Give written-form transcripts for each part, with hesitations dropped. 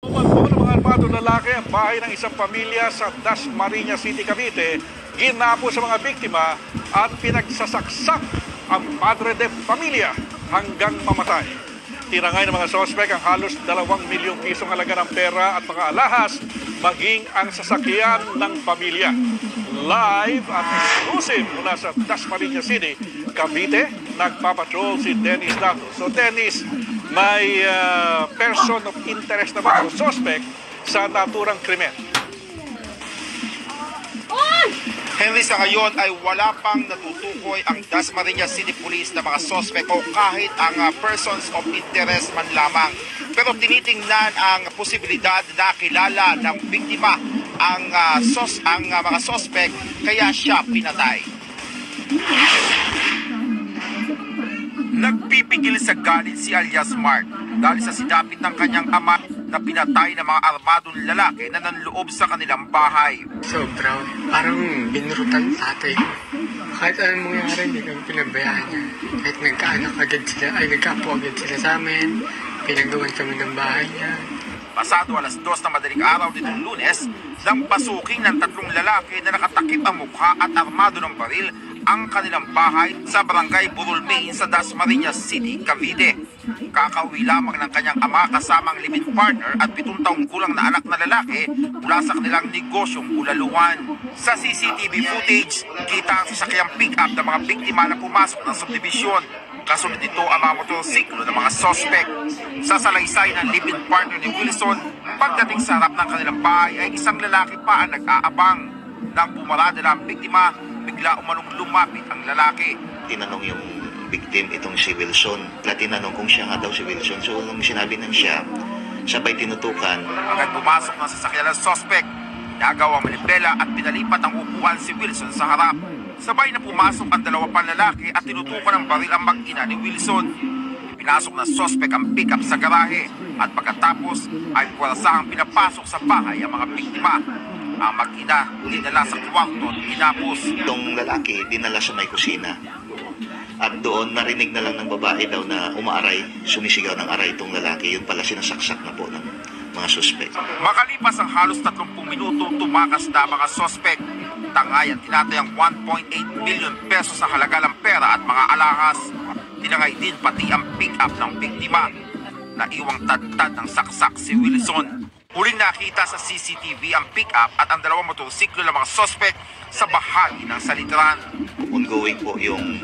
Umagpo ng mga armadong lalaki ang bahay ng isang pamilya sa Dasmariñas City, Cavite. Ginapo sa mga biktima at pinagsasaksak ang padre de pamilya hanggang mamatay. Tinangay ng mga sospek ang halos 2 milyong pisong halaga ng pera at mga alahas, maging ang sasakyan ng pamilya. Live at exclusive mula sa Dasmariñas City, Cavite, nagpapatrol si Dennis Dato. So Dennis, may person of interest na ba o suspect sa naturang krimen? Henry, sa ngayon ay wala pang natutukoy ang Dasmariñas City Police na mga suspect o kahit ang persons of interest man lamang. Pero tinitingnan ang posibilidad na kilala ng biktima ang mga suspect kaya siya pinatay. Nagpipigil sa galit si alias Mark dahil sa sidapit ng kanyang ama na pinatay ng mga armadong lalaki na nanloob sa kanilang bahay. Sobra. Parang binurutan tatay ko. Kahit anong mangyari, hindi kami pinabayaan niya. Kahit nagkaapo agad sila sa amin, pinagawan kami ng bahay niya. Pasado alas 2 na madaling araw nitong Lunes, nang pasuking ng 3 lalaki na nakatakip ang mukha at armado ng baril ang kanilang bahay sa barangay Burol Main sa Dasmariñas City, Cavite. Kakauwi lamang ng kanyang ama kasamang live-in partner at 7 taong gulang na anak na lalaki mula sa kanilang negosyong Bulaluhan. Sa CCTV footage, kita ang sasakyang pick-up ng mga biktima na pumasok ng subdivision. Kasunod nito ang mga motorsiklo ng mga suspect. Sa salaysay ng live-in partner ni Wilson, pagdating sa harap ng kanilang bahay ay isang lalaki pa ang nag-aabang. Nang pumarada na ang biktima, bigla umanong lumapit ang lalaki. Tinanong yung victim itong si Wilson. Tinanong kung siya nga daw si Wilson. So nung sinabi nang siya, sabay tinutukan. Agad pumasok ng sasakyan ng suspect. Inagaw ang manibela at pinalipat ang upuan si Wilson sa harap. Sabay na pumasok ang 2 pang lalaki at tinutukan ng baril ang mag-ina ni Wilson. Pinasok ng suspect ang pick-up sa garahe at pagkatapos ay puwersahang pinapasok sa bahay ang mga biktima. Ang mag-ina dinala sa kwarto at kinapos. Itong lalaki dinala sa may kusina. At doon narinig na lang ng babae daw na umaaray, sumisigaw ng aray itong lalaki. Yun pala sinasaksak na po ng mga suspect. Makalipas ang halos 30 minuto, tumakas na mga suspect. Tangayan tinatayang 1.8 million pesos sa halaga ng pera at mga alahas. Tinangay din pati ang pick-up ng biktima. Naiwang tad-tad ng saksak si Wilson. Huling nakita sa CCTV ang pick-up at ang 2 motorsiklo ng mga suspect sa bahagi ng salitran. Ongoing po yung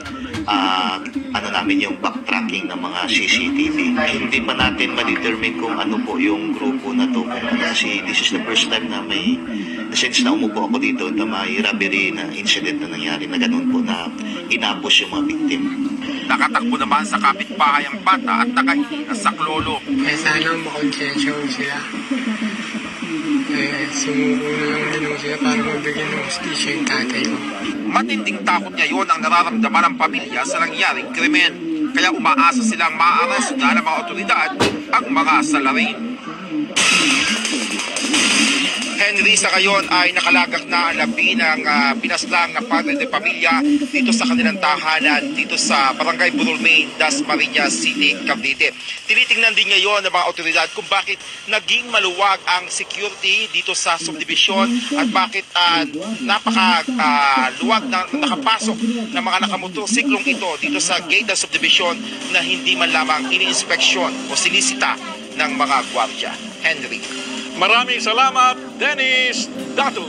yung backtracking ng mga CCTV. Hindi pa natin ma-determine kung ano po yung grupo na to. Kasi this is the first time na may since na umupo ako dito na may robbery na incident na nangyari na ganun po na inapos yung mga victim. Nakatakbo naman sa kapitbahay ang bata at nakahingi na saklolo. Sana makonsensya ko sila. Sumuko na lang din sila para magbigyan ng hustisya yung tatay ko. Matinding takot ngayon ang nararamdaman ng pamilya sa nangyaring krimen. Kaya umaasa silang maaaresto na ng mga otoridad ang mga salarin. Henry, sa ngayon ay nakalagak na ang labi ng pinaslang na padre de pamilya dito sa kanilang tahanan dito sa barangay Burol Main, Dasmariñas City, Cavite. Tinitingnan din ngayon ng mga otoridad kung bakit naging maluwag ang security dito sa subdivision at bakit napakaluwag na nakapasok ng mga nakamotorsiklong ito dito sa gate ng subdivision na hindi man lamang ini-inspeksyon o sinisita ng mga gwardiya. Henry. Maraming salamat, Dennis Dato.